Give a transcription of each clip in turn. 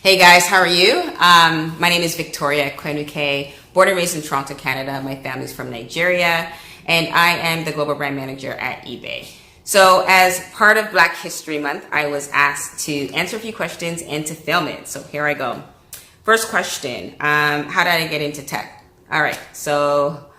Hey guys, how are you? My name is Victoria Ekwenuke, born and raised in Toronto, Canada. My family's from Nigeria, and I am the global brand manager at eBay. So as part of Black History Month, I was asked to answer a few questions and to film it. So here I go. First question, how did I get into tech? All right, so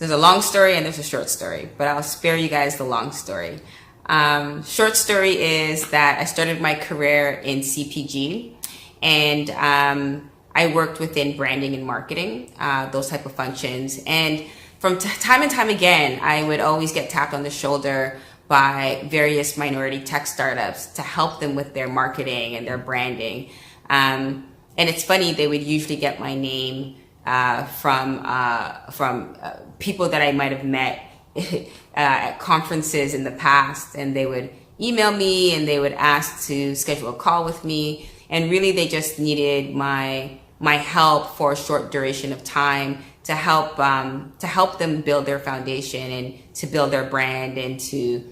there's a long story and there's a short story, but I'll spare you guys the long story. Short story is that I started my career in CPG. And I worked within branding and marketing, those type of functions. And from time and time again, I would always get tapped on the shoulder by various minority tech startups to help them with their marketing and their branding. And it's funny, they would usually get my name from people that I might have met at conferences in the past, and they would email me and they would ask to schedule a call with me. And really, they just needed my help for a short duration of time to help them build their foundation and to build their brand and to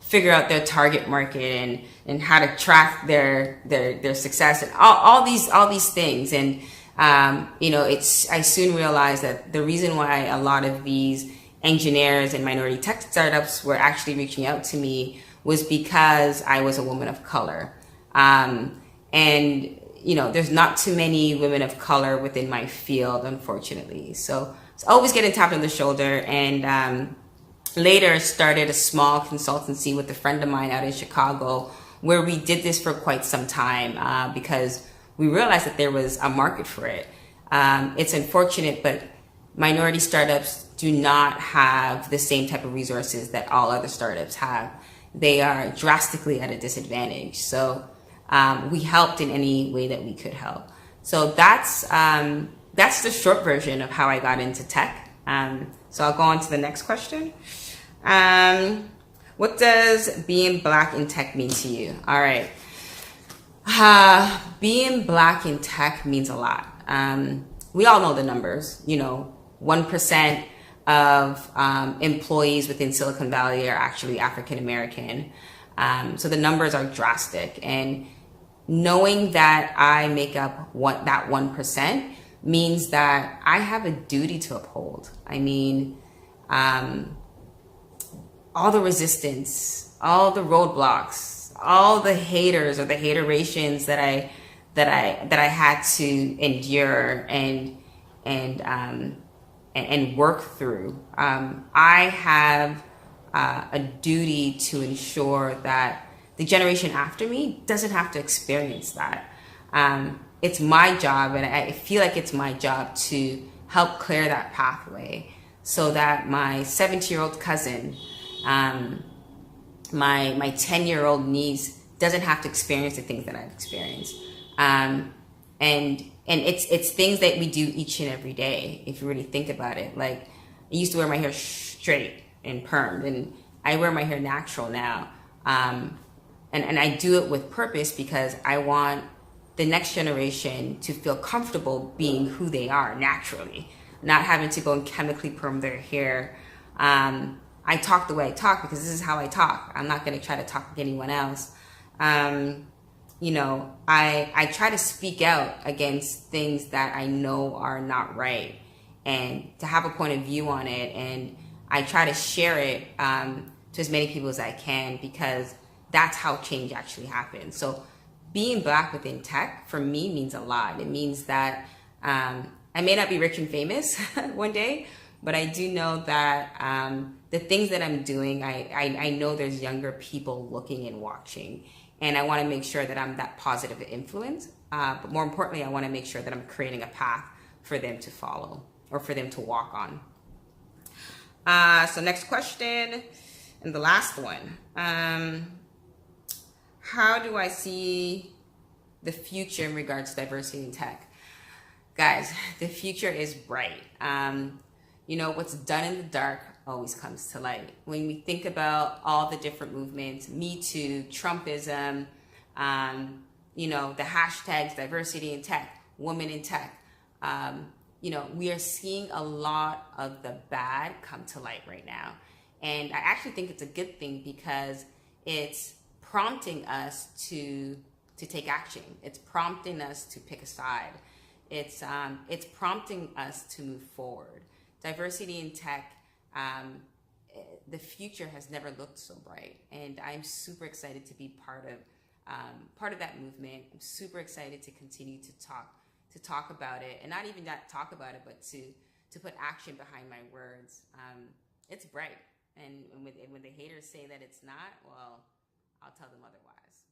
figure out their target market and how to track their success and all these things. And I soon realized that the reason why a lot of these engineers and minority tech startups were actually reaching out to me was because I was a woman of color. There's not too many women of color within my field, unfortunately. So it's always getting tapped on the shoulder. And later started a small consultancy with a friend of mine out in Chicago, where we did this for quite some time because we realized that there was a market for it. It's unfortunate, but minority startups do not have the same type of resources that all other startups have. They are drastically at a disadvantage. So we helped in any way that we could help. So that's the short version of how I got into tech. So I'll go on to the next question. What does being Black in tech mean to you? All right. Being Black in tech means a lot. We all know the numbers. 1% of employees within Silicon Valley are actually African American. So the numbers are drastic. And knowing that I make up that 1% means that I have a duty to uphold. I mean, all the resistance, all the roadblocks, all the haters or the haterations that I had to endure and work through. I have a duty to ensure that the generation after me doesn't have to experience that. It's my job, and I feel like it's my job to help clear that pathway so that my 70-year-old cousin, my 10-year-old niece doesn't have to experience the things that I've experienced. And it's things that we do each and every day, if you really think about it. Like, I used to wear my hair straight and permed, and I wear my hair natural now. And I do it with purpose because I want the next generation to feel comfortable being who they are naturally, not having to go and chemically perm their hair. I talk the way I talk because this is how I talk. I'm not going to try to talk like anyone else. I try to speak out against things that I know are not right and to have a point of view on it. And I try to share it to as many people as I can because that's how change actually happens. So being Black within tech for me means a lot. It means that I may not be rich and famous one day, but I do know that the things that I'm doing, I know there's younger people looking and watching. And I want to make sure that I'm that positive influence. But more importantly, I want to make sure that I'm creating a path for them to follow or for them to walk on. So next question and the last one. How do I see the future in regards to diversity in tech? Guys, the future is bright. What's done in the dark always comes to light. When we think about all the different movements, Me Too, Trumpism, the hashtags diversity in tech, women in tech, we are seeing a lot of the bad come to light right now. And I actually think it's a good thing because it's prompting us to to take action. It's prompting us to pick a side. It's prompting us to move forward. Diversity in tech, the future has never looked so bright, and I'm super excited to be part of that movement. I'm super excited to continue to talk about it, and not even that talk about it, but to put action behind my words. It's bright, and when the haters say that it's not, well, I'll tell them otherwise.